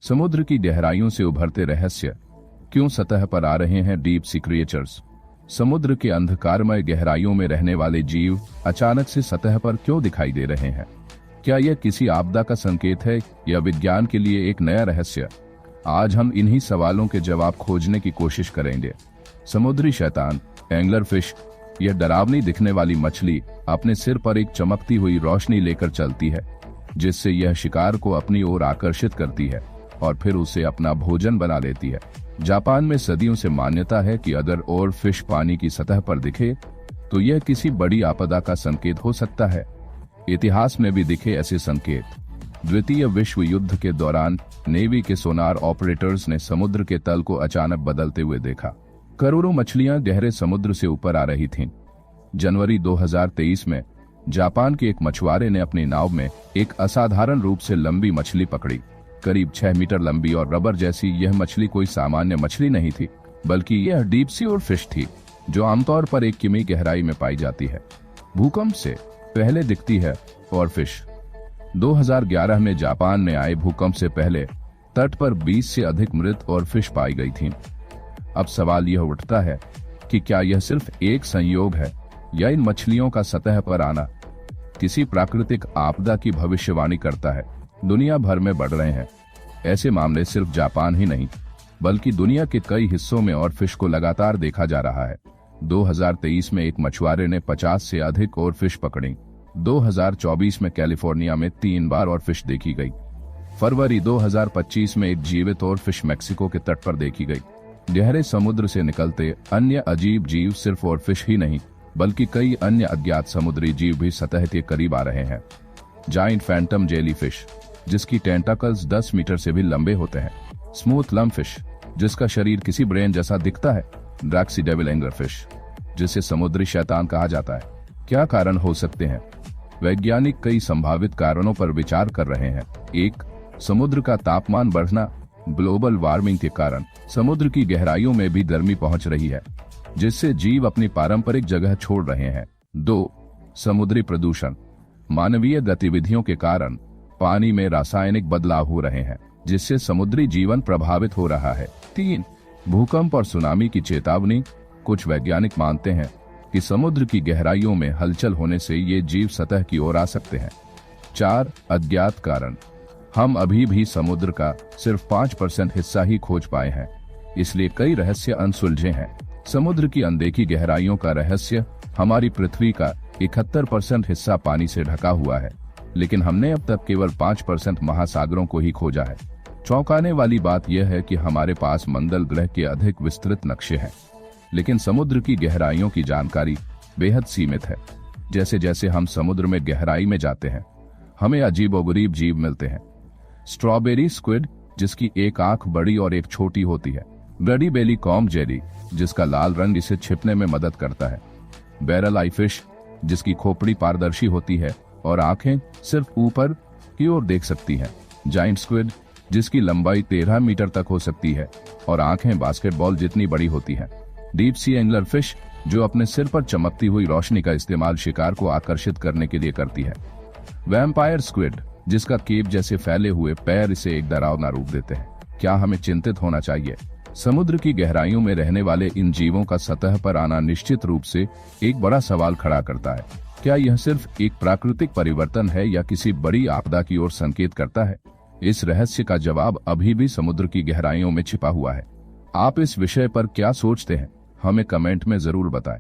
समुद्र की गहराइयों से उभरते रहस्य क्यों सतह पर आ रहे हैं? Deep sea creatures. समुद्र के अंधकारमय गहराइयों में रहने वाले जीव अचानक से सतह पर क्यों दिखाई दे रहे हैं? क्या यह किसी आपदा का संकेत है या विज्ञान के लिए एक नया रहस्य? आज हम इन्हीं सवालों के जवाब खोजने की कोशिश करेंगे। समुद्री शैतान, एंगलर फिश, यह डरावनी दिखने वाली मछली अपने सिर पर एक चमकती हुई रोशनी लेकर चलती है, जिससे यह शिकार को अपनी ओर आकर्षित करती है और फिर उसे अपना भोजन बना लेती है। जापान में सदियों से मान्यता है कि अगर और फिश पानी की सतह पर दिखे तो यह किसी बड़ी आपदा का संकेत हो सकता है। इतिहास में भी दिखे ऐसे संकेत। द्वितीय विश्व युद्ध के दौरान नेवी के सोनार ऑपरेटर्स ने समुद्र के तल को अचानक बदलते हुए देखा। करोड़ों मछलियां गहरे समुद्र से ऊपर आ रही थीं। जनवरी 2023 में जापान के एक मछुआरे ने अपनी नाव में एक असाधारण रूप से लंबी मछली पकड़ी। करीब 6 मीटर लंबी और रबर जैसी यह मछली कोई सामान्य मछली नहीं थी, बल्कि यह डीप सी और फिश थी, जो आमतौर पर 1 किमी गहराई में पाई जाती है। भूकंप से पहले दिखती है और फिश। 2011 में जापान में आए भूकंप से पहले तट पर 20 से अधिक मृत और फिश पाई गई थीं। अब सवाल यह उठता है कि क्या यह सिर्फ एक संयोग है या इन मछलियों का सतह पर आना किसी प्राकृतिक आपदा की भविष्यवाणी करता है? दुनिया भर में बढ़ रहे हैं ऐसे मामले। सिर्फ जापान ही नहीं, बल्कि दुनिया के कई हिस्सों में और फिश को लगातार देखा जा रहा है। 2023 में एक मछुआरे ने 50 से अधिक और फिश पकड़ी। 2024 में कैलिफोर्निया में 3 बार और फिश देखी गई। फरवरी 2025 में एक जीवित और फिश मैक्सिको के तट पर देखी गई। गहरे समुद्र से निकलते अन्य अजीब जीव सिर्फ और फिश ही नहीं, बल्कि कई अन्य अज्ञात समुद्री जीव भी सतह के करीब आ रहे हैं। जाइंट फैंटम जेलीफिश, जिसकी टेंटाकल्स 10 मीटर से भी लंबे होते हैं। स्मूथ लम्बफिश, जिसका शरीर किसी ब्रेन जैसा दिखता है। ड्रैक्सी डेविल एंगलरफिश, जिसे समुद्री शैतान कहा जाता है। क्या कारण हो सकते हैं? वैज्ञानिक कई संभावित कारणों पर विचार कर रहे हैं। 1. समुद्र का तापमान बढ़ना। ग्लोबल वार्मिंग के कारण समुद्र की गहराइयों में भी गर्मी पहुंच रही है, जिससे जीव अपनी पारंपरिक जगह छोड़ रहे हैं। 2. समुद्री प्रदूषण। मानवीय गतिविधियों के कारण पानी में रासायनिक बदलाव हो रहे हैं, जिससे समुद्री जीवन प्रभावित हो रहा है। 3. भूकंप और सुनामी की चेतावनी। कुछ वैज्ञानिक मानते हैं कि समुद्र की गहराइयों में हलचल होने से ये जीव सतह की ओर आ सकते हैं। 4. अज्ञात कारण। हम अभी भी समुद्र का सिर्फ 5% हिस्सा ही खोज पाए हैं, इसलिए कई रहस्य अनसुलझे हैं। समुद्र की अनदेखी गहराइयों का रहस्य। हमारी पृथ्वी का 71% हिस्सा पानी से ढका हुआ है, लेकिन हमने अब तक केवल 5% महासागरों को ही खोजा है। चौंकाने वाली बात यह है कि हमारे पास मंगल ग्रह के अधिक विस्तृत नक्शे हैं, लेकिन समुद्र की गहराइयों की जानकारी बेहद सीमित है। जैसे जैसे हम समुद्र में गहराई में जाते हैं, हमें अजीबोगरीब जीव मिलते हैं। स्ट्रॉबेरी स्क्विड, जिसकी एक आंख बड़ी और एक छोटी होती है। ब्लडी बेली कॉम जेली, जिसका लाल रंग इसे छिपने में मदद करता है। बैरल आई फिश, जिसकी खोपड़ी पारदर्शी होती है और आंखें सिर्फ ऊपर की ओर देख सकती हैं। जाइंट स्क्विड, जिसकी लंबाई 13 मीटर तक हो सकती है और आंखें बास्केटबॉल जितनी बड़ी होती हैं। डीप सी एंगलर फिश, जो अपने सिर पर चमकती हुई रोशनी का इस्तेमाल शिकार को आकर्षित करने के लिए करती है। वैम्पायर स्क्विड, जिसका केप जैसे फैले हुए पैर इसे एक डरावना रूप देते हैं। क्या हमें चिंतित होना चाहिए? समुद्र की गहराइयों में रहने वाले इन जीवों का सतह पर आना निश्चित रूप से एक बड़ा सवाल खड़ा करता है। क्या यह सिर्फ एक प्राकृतिक परिवर्तन है या किसी बड़ी आपदा की ओर संकेत करता है? इस रहस्य का जवाब अभी भी समुद्र की गहराइयों में छिपा हुआ है। आप इस विषय पर क्या सोचते हैं? हमें कमेंट में जरूर बताएं।